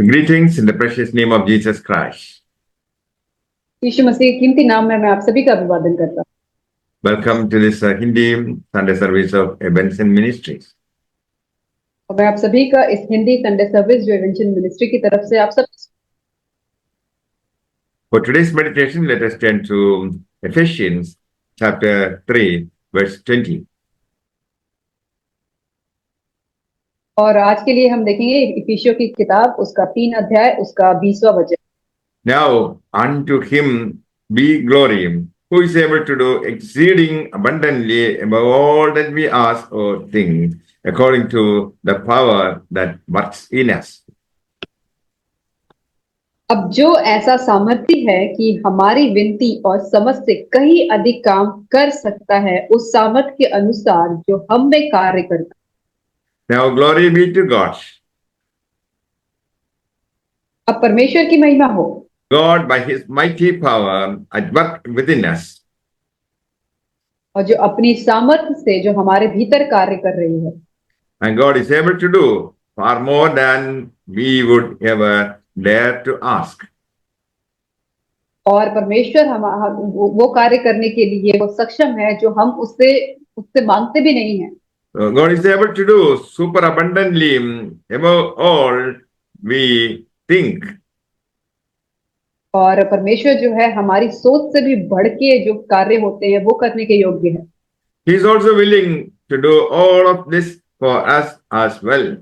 Greetings in the precious name of Jesus Christ. यीशु मसीह के कीमती नाम में मैं आप सभी का अभिवादन करता हूँ। Welcome to this Hindi Sunday service of Benson Ministries. और मैं आप सभी का इस हिंदी संडे सर्विस जो एवेंशन मिनिस्ट्री की तरफ से आप सब For today's meditation, let us turn to Ephesians chapter 3, verse 20. और आज के लिए हम देखेंगे इफिसियों की किताब उसका 3 अध्याय उसका 20वां वचन। Now unto him be glory, who is able to do exceeding abundantly above all that we ask or think, according to the power that works in us. अब जो ऐसा सामर्थ्य है कि हमारी विनती और समझ से कहीं अधिक काम कर सकता है, उस सामर्थ्य के अनुसार जो हम में कार्य करता है। Now glory be to God. अब परमेश्वर की महिमा हो। God by his mighty power at work within us. और जो अपनी सामर्थ्य से जो हमारे भीतर कार्य कर रही है। And God is able to do far more than we would ever dare to ask. और परमेश्वर वो कार्य करने के लिए वो सक्षम है जो हम उससे मांगते भी नहीं हैं। God is able to do super abundantly above all we think. और परमेश्वर जो है हमारी सोच से भी बढ़ के जो कार्य होते हैं वो करने के योग्य है। He is also willing to do all of this for us as well.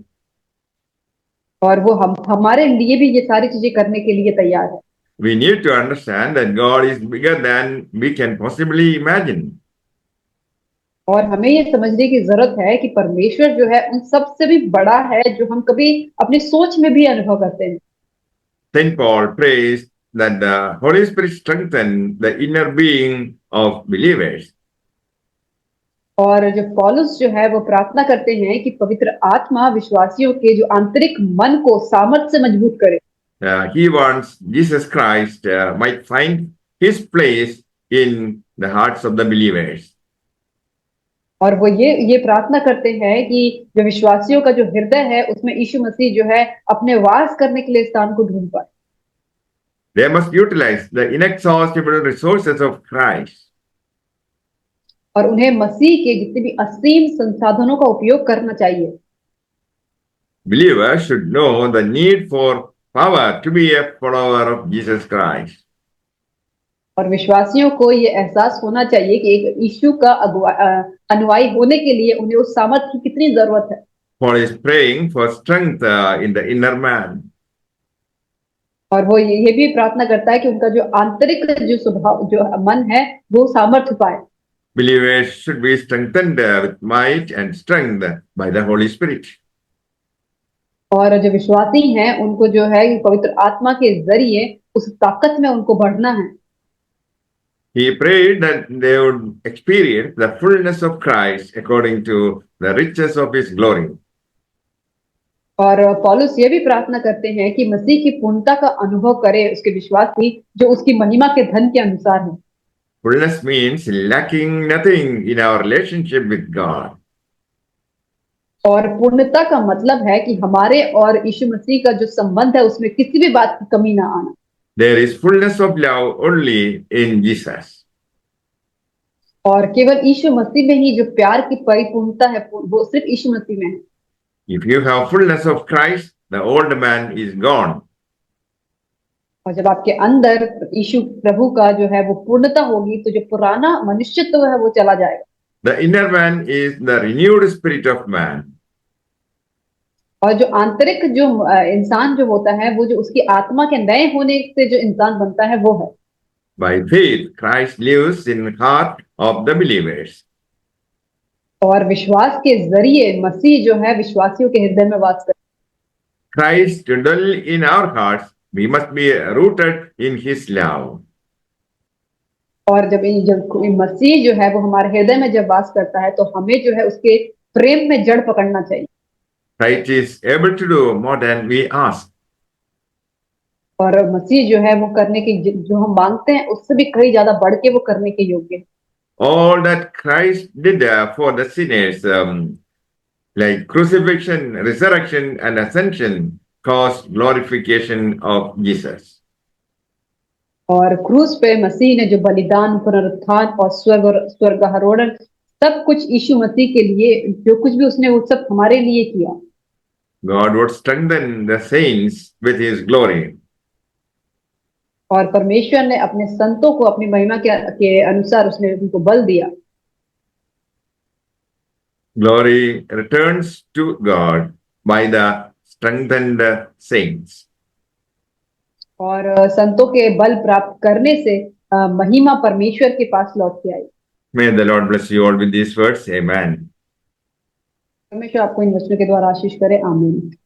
और वो हमारे लिए भी ये सारी चीजें करने के लिए तैयार है। We need to understand that God is bigger than we can possibly imagine. और हमें ये समझने की जरूरत है कि परमेश्वर जो है उन सब से भी बड़ा है जो हम कभी अपनी सोच में भी अनुभव करते हैं। Saint Paul prays that the Holy Spirit strengthen the inner being of believers. और जो पौलुस जो है वो प्रार्थना करते हैं कि पवित्र आत्मा विश्वासियों के जो आंतरिक मन को सामर्थ्य से मजबूत करे। He wants Jesus Christ might find his place in the hearts of the believers. और वो ये प्रार्थना करते हैं कि जो विश्वासियों का जो हृदय है उसमें यीशु मसीह जो है अपने वास करने के लिए स्थान को ढूंढ पाए। They must utilize the inexhaustible resources of Christ. और उन्हें मसीह के जितने भी असीम संसाधनों का उपयोग करना चाहिए। Believers should know the need for power to be a follower of Jesus Christ. और विश्वासियों को ये एहसास होना चाहिए कि एक यीशु का अनुयायी होने के लिए उन्हें उस सामर्थ्य की कितनी जरूरत है। Paul is praying for strength in the inner man. और वो ये भी प्रार्थना करता है कि उनका जो आंतरिक जो स्वभाव जो मन है वो सामर्थ्य पाए। Believers should be strengthened with might and strength by the Holy Spirit. और जो विश्वासी हैं उनको जो है पवित्र आत्मा के जरिए उस ताकत में उनको बढ़ना है। He prayed that they would experience the fullness of Christ according to the riches of his glory. और पौलुस ये भी प्रार्थना करते हैं कि मसीह की पूर्णता का अनुभव करे उसके विश्वासी जो उसकी महिमा के धन के अनुसार है। Fullness means lacking nothing in our relationship with God. और पूर्णता का मतलब है कि हमारे और यीशु मसीह का जो संबंध है उसमें किसी भी बात की कमी ना आना। There is fullness of love only in Jesus. और केवल यीशु मसीह में ही जो प्यार की परिपूर्णता है वो सिर्फ यीशु मसीह में है। If you have fullness of Christ, the old man is gone. और जब आपके अंदर यीशु प्रभु का जो है वो पूर्णता होगी तो जो पुराना मनुष्यत्व है वो चला जाएगा। The inner man is the renewed spirit of man. और जो आंतरिक जो इंसान जो होता है वो जो उसकी आत्मा के नए होने से जो इंसान बनता है वो है। By faith, Christ lives in the heart of the believers. और विश्वास के जरिए मसीह जो है विश्वासियों के हृदय में वास करता है। Christ to dwell in our hearts, we must be rooted in his love. और जब मसीह जो है वो हमारे हृदय में जब वास करता है तो हमें जो है उसके प्रेम में जड़ पकड़ना चाहिए। Christ is able to do more than we ask. और मसीह जो है वो करने की जो हम मांगते हैं उससे भी कहीं ज्यादा बढ़ के वो करने के योग्य है। All that Christ did for the sinners, like crucifixion, resurrection, and ascension, caused glorification of Jesus. और क्रूस पे मसीह ने जो बलिदान, पुनरुत्थान और स्वर्गारोहण सब कुछ यीशु मसीह के लिए, जो कुछ भी उसने वो सब हमारे लिए किया। God would strengthen the saints with his glory. और परमेश्वर ने अपने संतों को अपनी महिमा के अनुसार उसने उनको बल दिया। Glory returns to God by the strengthened saints. और संतों के बल प्राप्त करने से महिमा परमेश्वर के पास लौट के आई। May the Lord bless you all with these words. Amen. परमेश्वर आपको इन वचनों के द्वारा आशीष करे। आमीन।